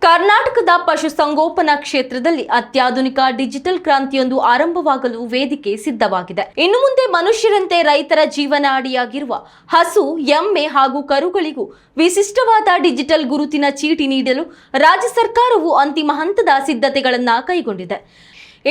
ಕರ್ನಾಟಕದ ಪಶುಸಂಗೋಪನಾ ಕ್ಷೇತ್ರದಲ್ಲಿ ಅತ್ಯಾಧುನಿಕ ಡಿಜಿಟಲ್ ಕ್ರಾಂತಿಯೊಂದು ಆರಂಭವಾಗಲು ವೇದಿಕೆ ಸಿದ್ಧವಾಗಿದೆ. ಇನ್ನು ಮುಂದೆ ಮನುಷ್ಯರಂತೆ ರೈತರ ಜೀವನಾಡಿಯಾಗಿರುವ ಹಸು, ಎಮ್ಮೆ ಹಾಗೂ ಕರುಗಳಿಗೂ ವಿಶಿಷ್ಟವಾದ ಡಿಜಿಟಲ್ ಗುರುತಿನ ಚೀಟಿ ನೀಡಲು ರಾಜ್ಯ ಸರ್ಕಾರವು ಅಂತಿಮ ಹಂತದ ಸಿದ್ಧತೆಗಳನ್ನು ಕೈಗೊಂಡಿದೆ.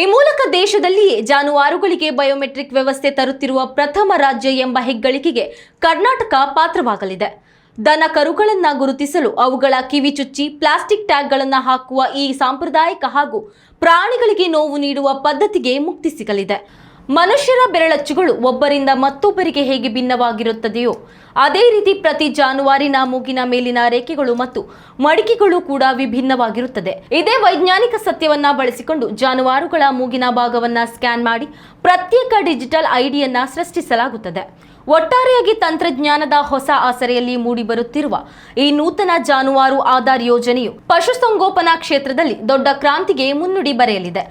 ಈ ಮೂಲಕ ದೇಶದಲ್ಲಿಯೇ ಜಾನುವಾರುಗಳಿಗೆ ಬಯೋಮೆಟ್ರಿಕ್ ವ್ಯವಸ್ಥೆ ತರುತ್ತಿರುವ ಪ್ರಥಮ ರಾಜ್ಯ ಎಂಬ ಹೆಗ್ಗಳಿಕೆಗೆ ಕರ್ನಾಟಕ ಪಾತ್ರವಾಗಲಿದೆ. ದನ ಕರುಗಳನ್ನು ಗುರುತಿಸಲು ಅವುಗಳ ಕಿವಿ ಚುಚ್ಚಿ ಪ್ಲಾಸ್ಟಿಕ್ ಟ್ಯಾಗ್ಗಳನ್ನು ಹಾಕುವ ಈ ಸಾಂಪ್ರದಾಯಿಕ ಹಾಗೂ ಪ್ರಾಣಿಗಳಿಗೆ ನೋವು ನೀಡುವ ಪದ್ಧತಿಗೆ ಮುಕ್ತಿ ಸಿಗಲಿದೆ. ಮನುಷ್ಯರ ಬೆರಳಚ್ಚುಗಳು ಒಬ್ಬರಿಂದ ಮತ್ತೊಬ್ಬರಿಗೆ ಹೇಗೆ ಭಿನ್ನವಾಗಿರುತ್ತದೆಯೋ ಅದೇ ರೀತಿ ಪ್ರತಿ ಜಾನುವಾರಿನ ಮೂಗಿನ ಮೇಲಿನ ರೇಖೆಗಳು ಮತ್ತು ಮಡಿಕೆಗಳು ಕೂಡ ವಿಭಿನ್ನವಾಗಿರುತ್ತದೆ. ಇದೇ ವೈಜ್ಞಾನಿಕ ಸತ್ಯವನ್ನ ಬಳಸಿಕೊಂಡು ಜಾನುವಾರುಗಳ ಮೂಗಿನ ಭಾಗವನ್ನ ಸ್ಕ್ಯಾನ್ ಮಾಡಿ ಪ್ರತ್ಯೇಕ ಡಿಜಿಟಲ್ ಐಡಿಯನ್ನ ಸೃಷ್ಟಿಸಲಾಗುತ್ತದೆ. ಒಟ್ಟಾರೆಯಾಗಿ ತಂತ್ರಜ್ಞಾನದ ಹೊಸ ಆಸರೆಯಲ್ಲಿ ಮೂಡಿಬರುತ್ತಿರುವ ಈ ನೂತನ ಜಾನುವಾರು ಆಧಾರ್ ಯೋಜನೆಯು ಪಶುಸಂಗೋಪನಾ ಕ್ಷೇತ್ರದಲ್ಲಿ ದೊಡ್ಡ ಕ್ರಾಂತಿಗೆ ಮುನ್ನುಡಿ ಬರೆಯಲಿದೆ.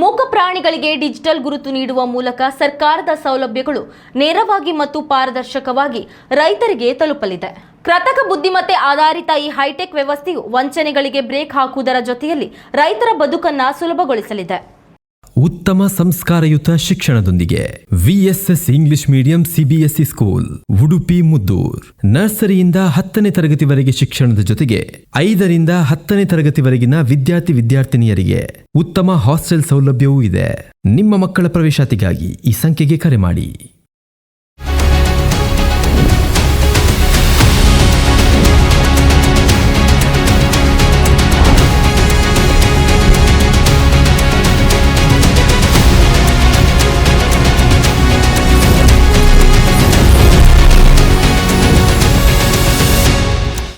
ಮೂಕ ಪ್ರಾಣಿಗಳಿಗೆ ಡಿಜಿಟಲ್ ಗುರುತು ನೀಡುವ ಮೂಲಕ ಸರ್ಕಾರದ ಸೌಲಭ್ಯಗಳು ನೇರವಾಗಿ ಮತ್ತು ಪಾರದರ್ಶಕವಾಗಿ ರೈತರಿಗೆ ತಲುಪಲಿದೆ. ಕೃತಕ ಬುದ್ಧಿಮತ್ತೆ ಆಧಾರಿತ ಈ ಹೈಟೆಕ್ ವ್ಯವಸ್ಥೆಯು ವಂಚನೆಗಳಿಗೆ ಬ್ರೇಕ್ ಹಾಕುವುದರ ಜೊತೆಯಲ್ಲಿ ರೈತರ ಬದುಕನ್ನು ಸುಲಭಗೊಳಿಸಲಿದೆ. ಉತ್ತಮ ಸಂಸ್ಕಾರಯುತ ಶಿಕ್ಷಣದೊಂದಿಗೆ VSS English medium CBSE school Udupi Muddur. ನರ್ಸರಿಯಿಂದ 10ನೇ ತರಗತಿವರೆಗೆ ಶಿಕ್ಷಣದ ಜೊತೆಗೆ 5ರಿಂದ 10ನೇ ತರಗತಿವರೆಗಿನ ವಿದ್ಯಾರ್ಥಿನಿಯರಿಗೆ ಉತ್ತಮ ಹಾಸ್ಟೆಲ್ ಸೌಲಭ್ಯವೂ ಇದೆ. ನಿಮ್ಮ ಮಕ್ಕಳ ಪ್ರವೇಶಾತಿಗಾಗಿ ಈ ಸಂಖ್ಯೆಗೆ ಕರೆ ಮಾಡಿ.